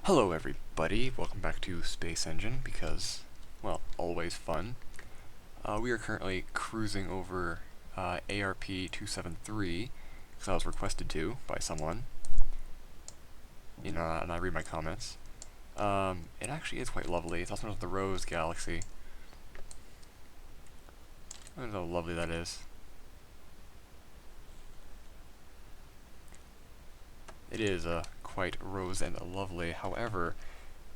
Hello everybody, welcome back to Space Engine, because, well, always fun. We are currently cruising over ARP-273, because I was requested to by someone, and I read my comments. It actually is quite lovely. It's also known as the Rose Galaxy. Look at how lovely that is. It is quite rose and lovely. However,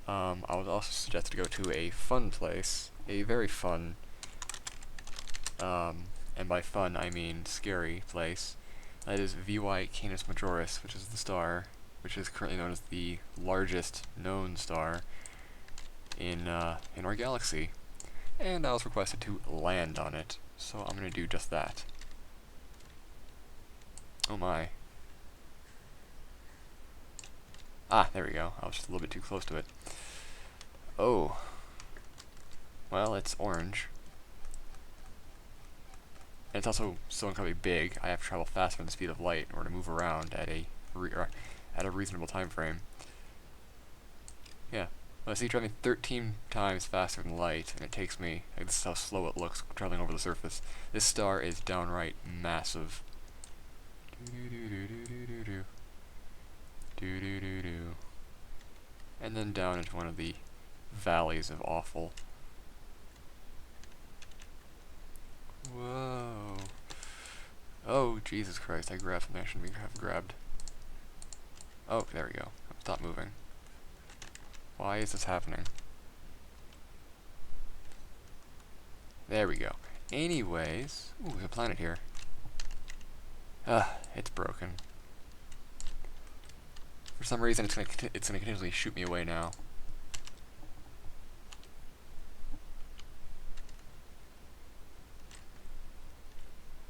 I was also suggested to go to a fun place, a very fun, and by fun I mean scary place. That is VY Canis Majoris, which is the star, which is currently known as the largest known star in our galaxy. And I was requested to land on it, so I'm going to do just that. Oh my. Ah, there we go. I was just a little bit too close to it. Oh. Well, it's orange. And it's also so incredibly big, I have to travel faster than the speed of light in order to move around at a reasonable time frame. Yeah. Well, I see traveling 13 times faster than light, and it takes me, like, this is how slow it looks traveling over the surface. This star is downright massive. And then down into one of the valleys of awful. Whoa. Oh, Jesus Christ, I grabbed something I shouldn't have grabbed. Oh, there we go. Stop moving. Why is this happening? There we go. Anyways, ooh, there's a planet here. It's broken. For some reason, it's gonna continuously shoot me away now.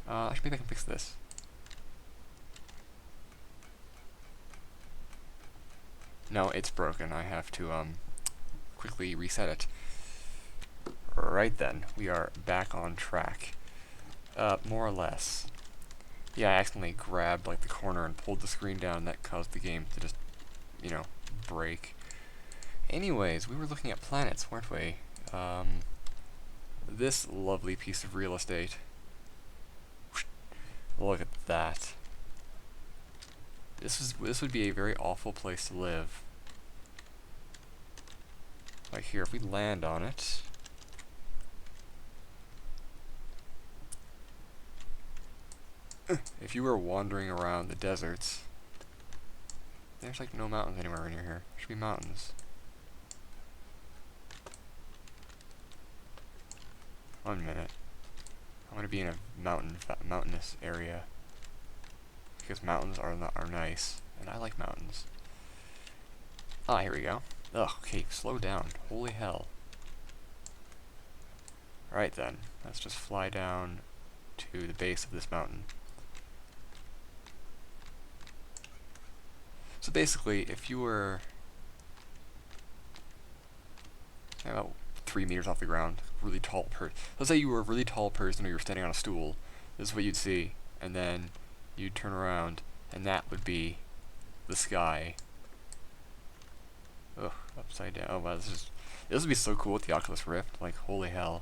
Actually, maybe I can fix this. No, it's broken. I have to quickly reset it. Right then, we are back on track. More or less. Yeah, I accidentally grabbed like the corner and pulled the screen down. That caused the game to just, break. Anyways, we were looking at planets, weren't we? This lovely piece of real estate. Look at that. This would be a very awful place to live. Like here, if we land on it. If you were wandering around the deserts, there's like no mountains anywhere near here. There should be mountains. One minute. I'm gonna be in a mountainous area because mountains are nice, and I like mountains. Ah, here we go. Ugh. Okay, slow down. Holy hell. Right then, let's just fly down to the base of this mountain. So basically, if you were about 3 meters off the ground, really tall let's say you were a really tall person or you were standing on a stool, this is what you'd see, and then you'd turn around, and that would be the sky. Ugh, upside down. Oh wow, this would be so cool with the Oculus Rift, like holy hell.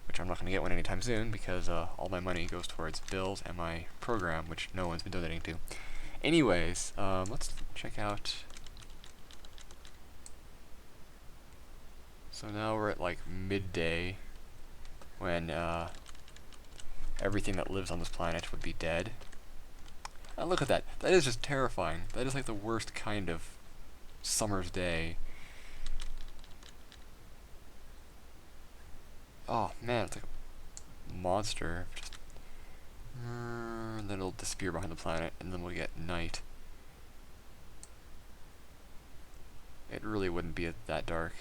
Which I'm not going to get one anytime soon, because all my money goes towards bills and my program, which no one's been donating to. Anyways, let's check out. So now we're at like midday, when everything that lives on this planet would be dead. And look at that. That is just terrifying. That is like the worst kind of summer's day. Oh man, it's like a monster. Just, and then it'll disappear behind the planet, and then we'll get night. It really wouldn't be that dark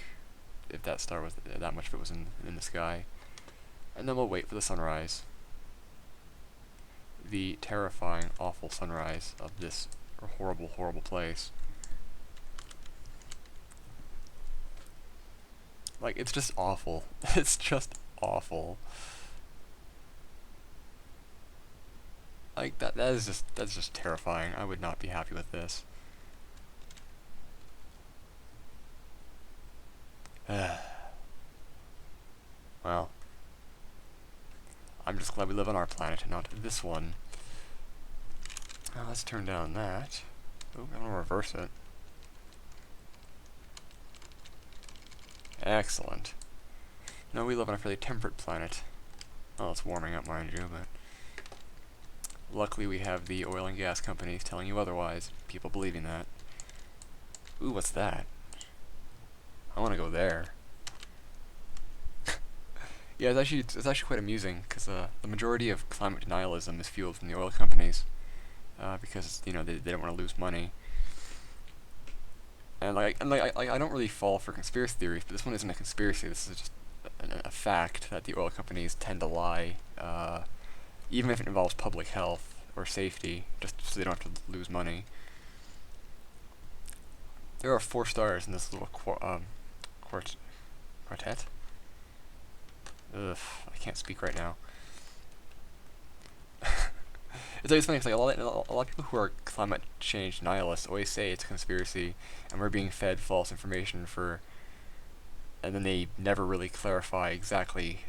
if that star was that much of it was in the sky. And then we'll wait for the sunrise. The terrifying, awful sunrise of this horrible, horrible place. Like, it's just awful. It's just awful. Like, that's just terrifying. I would not be happy with this. I'm just glad we live on our planet and not this one. Now let's turn down that. Oh, I want to reverse it. Excellent. No, we live on a fairly temperate planet. Well, it's warming up, mind you, but luckily we have the oil and gas companies telling you otherwise. People believing that. Ooh, what's that? I want to go there. Yeah, it's actually quite amusing because the majority of climate denialism is fueled from the oil companies because they don't want to lose money. And I don't really fall for conspiracy theories, but this one isn't a conspiracy. This is just a fact that the oil companies tend to lie, even if it involves public health or safety, just so they don't have to lose money. There are 4 stars in this little quartet. Ugh, I can't speak right now. It's always funny, because like, a lot of people who are climate change denialists always say it's a conspiracy, and we're being fed false information and then they never really clarify exactly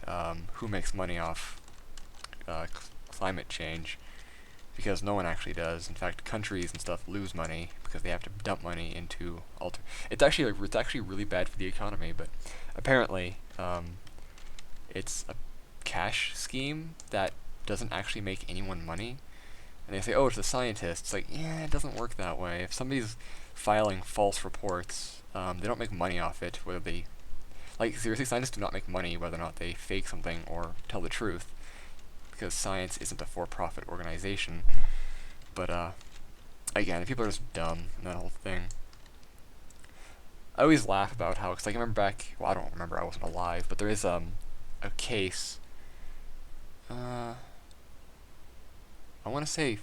who makes money off climate change, because no one actually does. In fact, countries and stuff lose money because they have to dump money into It's actually really bad for the economy, but apparently it's a cash scheme that doesn't actually make anyone money. And they say, oh, it's the scientists. Like, yeah, it doesn't work that way. If somebody's filing false reports, they don't make money off it, whether they... Like, seriously, scientists do not make money whether or not they fake something or tell the truth, because science isn't a for-profit organization. But, again, people are just dumb in that whole thing. I always laugh about how, because I remember back... Well, I don't remember, I wasn't alive, but there is, a case... I want to say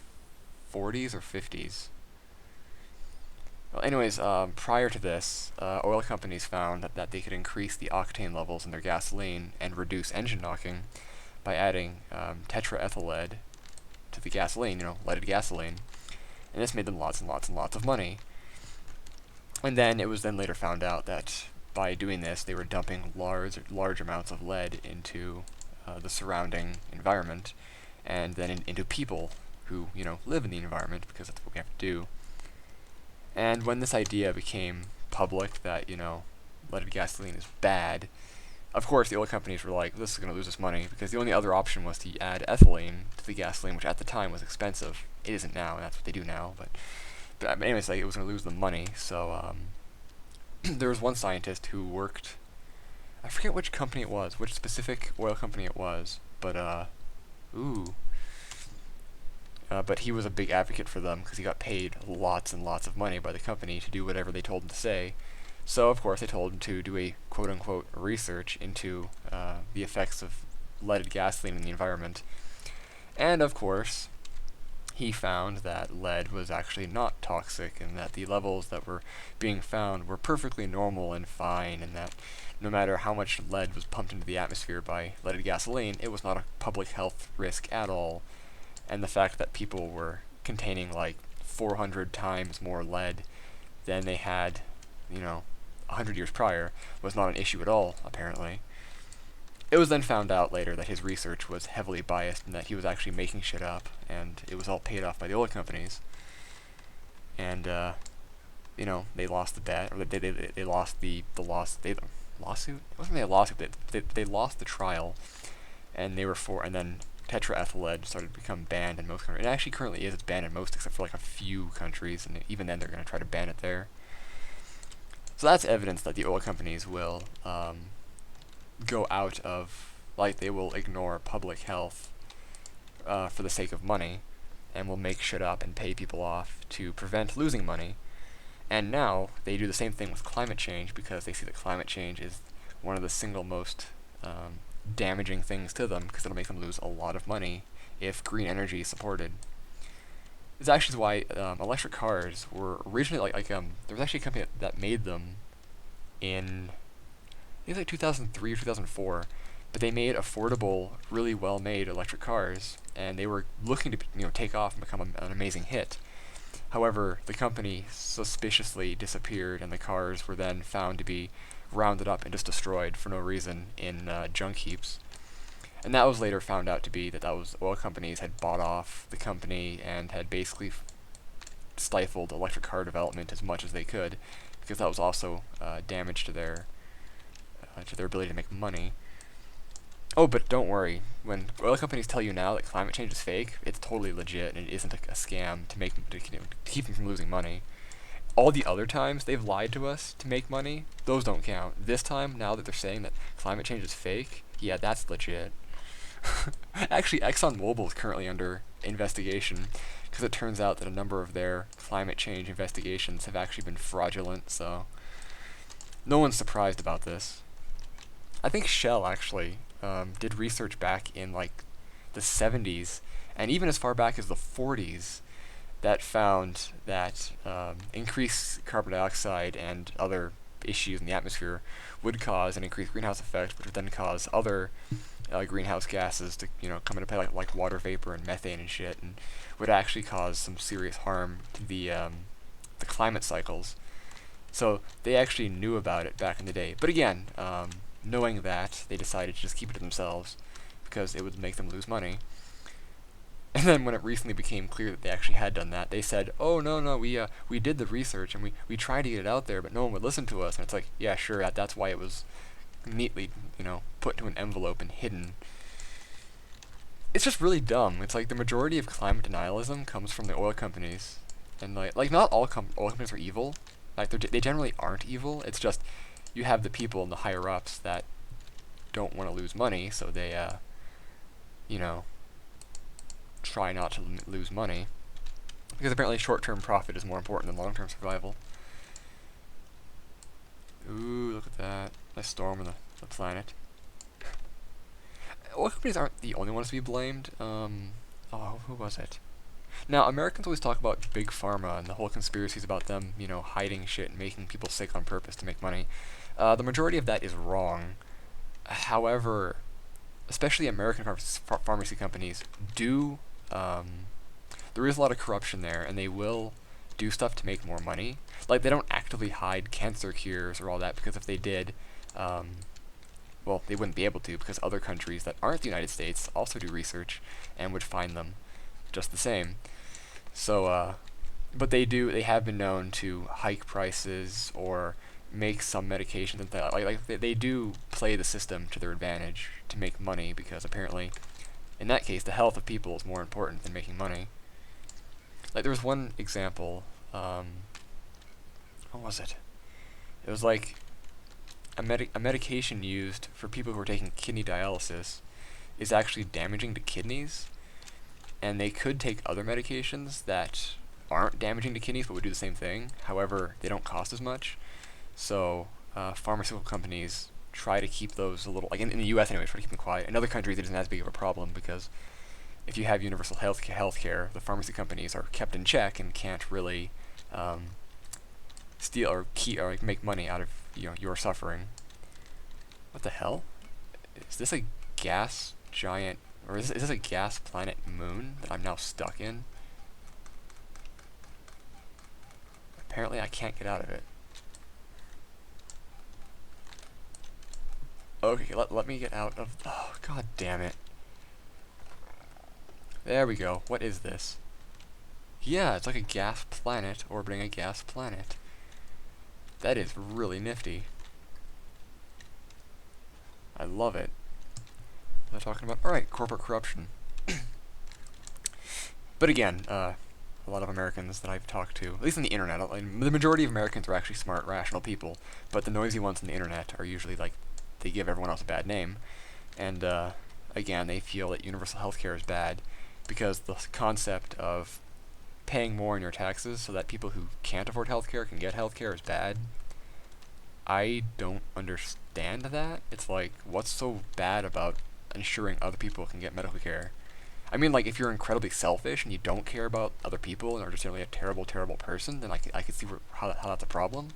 40s or 50s. Well, anyways, prior to this, oil companies found that they could increase the octane levels in their gasoline and reduce engine knocking by adding tetraethyl to the gasoline, leaded gasoline. And this made them lots and lots and lots of money. And then it was then later found out that by doing this, they were dumping large amounts of lead into the surrounding environment, and then into people who, live in the environment, because that's what we have to do. And when this idea became public that, leaded gasoline is bad, of course the oil companies were like, this is going to lose us money, because the only other option was to add ethylene to the gasoline, which at the time was expensive. It isn't now, and that's what they do now, but anyways, it was going to lose them money, so there was one scientist who worked, I forget which company it was, which specific oil company it was, but but he was a big advocate for them because he got paid lots and lots of money by the company to do whatever they told him to say. So, of course, they told him to do a quote-unquote research into the effects of leaded gasoline in the environment. And, of course, he found that lead was actually not toxic, and that the levels that were being found were perfectly normal and fine, and that no matter how much lead was pumped into the atmosphere by leaded gasoline, it was not a public health risk at all. And the fact that people were containing like 400 times more lead than they had, 100 years prior was not an issue at all, apparently. It was then found out later that his research was heavily biased and that he was actually making shit up, and it was all paid off by the oil companies. And, they lost the bet, or they lost the lawsuit? It wasn't really a lawsuit, they lost the trial, and then tetraethyl started to become banned in most countries. It actually currently is. It's banned in most, except for like a few countries, and even then they're going to try to ban it there. So that's evidence that the oil companies will go out of, they will ignore public health for the sake of money, and will make shit up and pay people off to prevent losing money. And now they do the same thing with climate change, because they see that climate change is one of the single most damaging things to them, because it'll make them lose a lot of money if green energy is supported. This actually is why electric cars were originally there was actually a company that made them in, I think it was like 2003 or 2004, but they made affordable, really well-made electric cars, and they were looking to take off and become an amazing hit. However, the company suspiciously disappeared, and the cars were then found to be rounded up and just destroyed for no reason in junk heaps. And that was later found out to be that oil companies had bought off the company and had basically stifled electric car development as much as they could, because that was also damage to their ability to make money. Oh, but don't worry. When oil companies tell you now that climate change is fake, it's totally legit and it isn't a scam to keep them from losing money. All the other times they've lied to us to make money, those don't count. This time, now that they're saying that climate change is fake, yeah, that's legit. Actually, ExxonMobil is currently under investigation because it turns out that a number of their climate change investigations have actually been fraudulent, so no one's surprised about this. I think Shell actually did research back in like the 70s and even as far back as the 40s that found that increased carbon dioxide and other issues in the atmosphere would cause an increased greenhouse effect, which would then cause other greenhouse gases to come into play, like water vapor and methane and shit, and would actually cause some serious harm to the climate cycles. So they actually knew about it back in the day. But again, knowing that, they decided to just keep it to themselves because it would make them lose money. And then when it recently became clear that they actually had done that, they said, "Oh no, we did the research and we tried to get it out there, but no one would listen to us." And it's like, yeah, sure, that's why it was neatly, put into an envelope and hidden. It's just really dumb. It's like the majority of climate denialism comes from the oil companies, and like not all oil companies are evil. Like they generally aren't evil. It's just you have the people and the higher ups that don't want to lose money, so they try not to lose money, because apparently short-term profit is more important than long-term survival. Ooh, look at that. Nice storm on the planet. Oil companies aren't the only ones to be blamed. Who was it? Now, Americans always talk about big pharma and the whole conspiracies about them, hiding shit and making people sick on purpose to make money. The majority of that is wrong. However, especially American pharmacy companies do. There is a lot of corruption there, and they will do stuff to make more money. Like, they don't actively hide cancer cures or all that, because if they did, well, they wouldn't be able to, because other countries that aren't the United States also do research and would find them just the same. So, but they have been known to hike prices or make some medications and they do play the system to their advantage to make money, because apparently in that case the health of people is more important than making money. Like, there was one example, what was it? It was like a medication used for people who are taking kidney dialysis is actually damaging to kidneys, and they could take other medications that aren't damaging to kidneys but would do the same thing. However, they don't cost as much. So pharmaceutical companies try to keep those a little, like in the U.S. anyway, try to keep them quiet. In other countries, it isn't as big of a problem, because if you have universal healthcare, the pharmacy companies are kept in check and can't really steal or make money out of your suffering. What the hell? Is this a gas giant, or is this a gas planet moon that I'm now stuck in? Apparently, I can't get out of it. Okay, let me get out of. Oh, god damn it. There we go. What is this? Yeah, it's like a gas planet orbiting a gas planet. That is really nifty. I love it. What am I talking about? Alright, corporate corruption. But again, a lot of Americans that I've talked to, at least on the internet, the majority of Americans are actually smart, rational people, but the noisy ones on the internet are usually like, they give everyone else a bad name. And again, they feel that universal healthcare is bad because the concept of paying more in your taxes so that people who can't afford healthcare can get healthcare is bad. I don't understand that. It's like, what's so bad about ensuring other people can get medical care? I mean, like, if you're incredibly selfish and you don't care about other people and are just generally a terrible, terrible person, then I could see how that's a problem.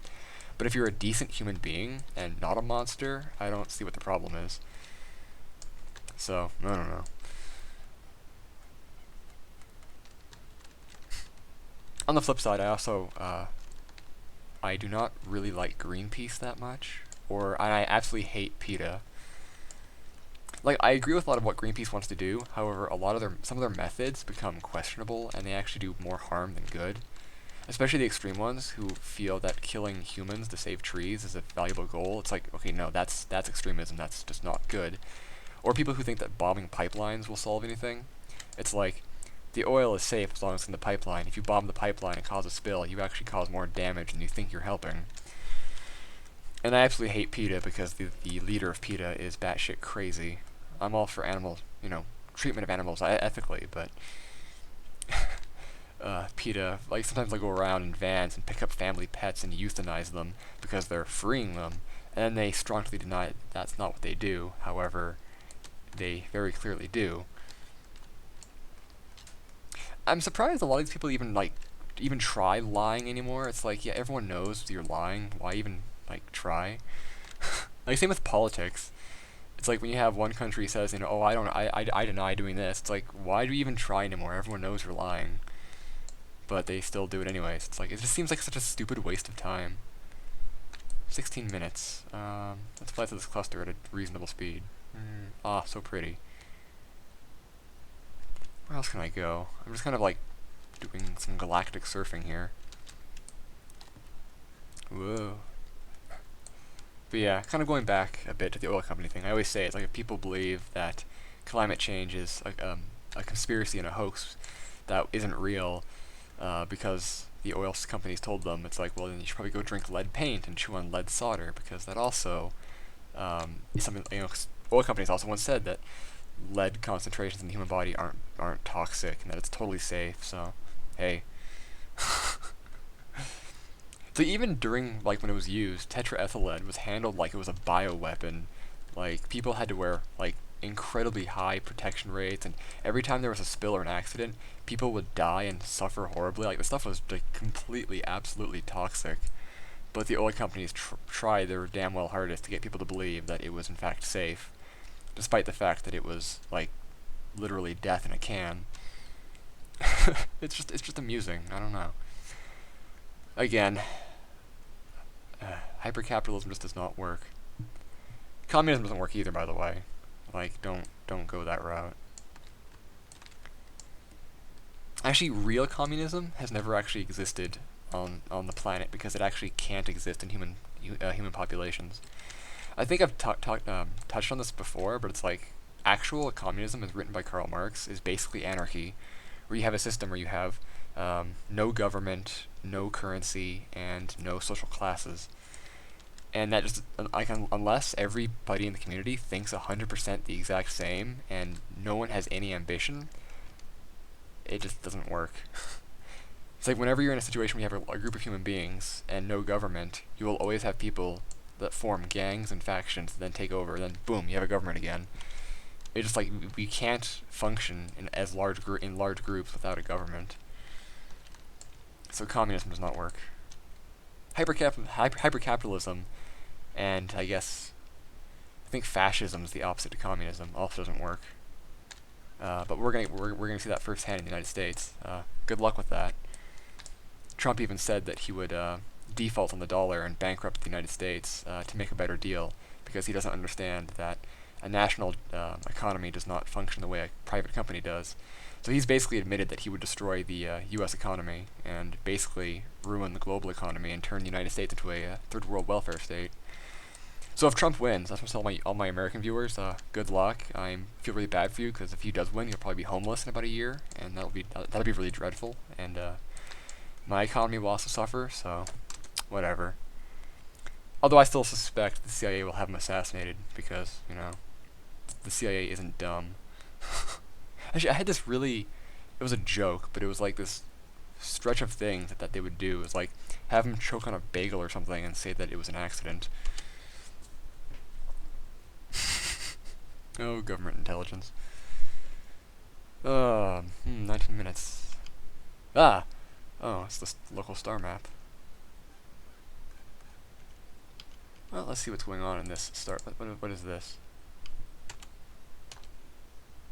But if you're a decent human being and not a monster, I don't see what the problem is. So, I don't know. On the flip side, I also, I do not really like Greenpeace that much, and I absolutely hate PETA. Like, I agree with a lot of what Greenpeace wants to do. However, some of their methods become questionable, and they actually do more harm than good. Especially the extreme ones who feel that killing humans to save trees is a valuable goal. It's like, okay, no, that's extremism. That's just not good. Or people who think that bombing pipelines will solve anything. It's like, the oil is safe as long as it's in the pipeline. If you bomb the pipeline and cause a spill, you actually cause more damage than you think you're helping. And I absolutely hate PETA because the leader of PETA is batshit crazy. I'm all for animal, treatment of animals ethically, but PETA, like, sometimes they'll go around in vans and pick up family pets and euthanize them because they're freeing them, and then they strongly deny that that's not what they do. However, they very clearly do. I'm surprised a lot of these people even try lying anymore. It's like, yeah, everyone knows you're lying. Why even try? Like, same with politics. It's like when you have one country says, oh, I deny doing this. It's like, why do you even try anymore? Everyone knows you're lying, but they still do it anyways. It's like, it just seems like such a stupid waste of time. 16 minutes. Let's fly through this cluster at a reasonable speed. So pretty. Where else can I go? I'm just kind of doing some galactic surfing here. Whoa. But yeah, kind of going back a bit to the oil company thing. I always say it's like if people believe that climate change is a conspiracy and a hoax that isn't real because the oil companies told them, it's like, well, then you should probably go drink lead paint and chew on lead solder, because that also is something, oil companies also once said that lead concentrations in the human body aren't toxic and that it's totally safe. So, hey. So even during when it was used, tetraethyl lead was handled like it was a bioweapon. Like, people had to wear incredibly high protection rates, and every time there was a spill or an accident, people would die and suffer horribly. Like, the stuff was completely, absolutely toxic. But the oil companies tried their damn well hardest to get people to believe that it was in fact safe, despite the fact that it was literally death in a can. It's just amusing. I don't know. Again, hypercapitalism just does not work. Communism doesn't work either, by the way. Don't go that route. Actually, real communism has never actually existed on the planet because it actually can't exist in human populations. I think I've touched on this before, but it's like, actual communism, as written by Karl Marx, is basically anarchy, where you have a system where you have no government, no currency, and no social classes. And that just, unless everybody in the community thinks 100% the exact same, and no one has any ambition, it just doesn't work. It's like whenever you're in a situation where you have a group of human beings and no government, you will always have people that form gangs and factions, then take over, then boom, you have a government again. It's just we can't function in large groups without a government. So communism does not work. Hypercapitalism, and I think fascism is the opposite to communism, also doesn't work. But we're gonna see that firsthand in the United States. Good luck with that. Trump even said that he would default on the dollar and bankrupt the United States to make a better deal, because he doesn't understand that a national economy does not function the way a private company does. So he's basically admitted that he would destroy the U.S. economy and basically ruin the global economy and turn the United States into a third world welfare state. So if Trump wins, that's what I tell all my American viewers, good luck. I feel really bad for you, because if he does win, you'll probably be homeless in about a year, and that'll be really dreadful. And my economy will also suffer. So whatever. Although I still suspect the CIA will have him assassinated, because the CIA isn't dumb. Actually, I had this it was a joke, but it was this stretch of things that they would do. It was have him choke on a bagel or something and say that it was an accident. Oh, government intelligence. 19 minutes. Oh, it's the local star map. Well, let's see what's going on in this star. What is this?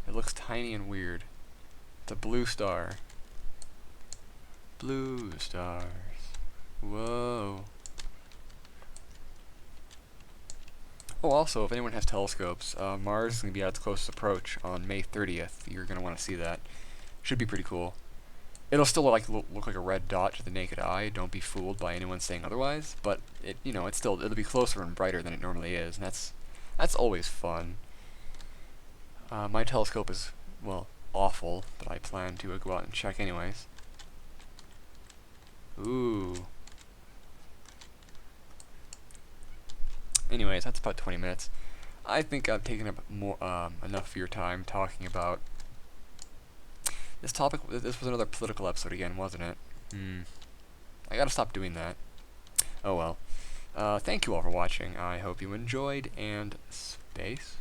It looks tiny and weird. It's a blue star. Blue stars. Whoa. Oh, also, if anyone has telescopes, Mars is going to be at its closest approach on May 30th. You're going to want to see that. Should be pretty cool. It'll still look like a red dot to the naked eye. Don't be fooled by anyone saying otherwise. But it'll be closer and brighter than it normally is, and that's always fun. My telescope is, well, awful, but I plan to go out and check anyways. Ooh. Anyways, that's about 20 minutes. I think I've taken up more enough of your time talking about this topic. This was another political episode again, wasn't it? I gotta stop doing that. Oh well. Thank you all for watching. I hope you enjoyed, and space.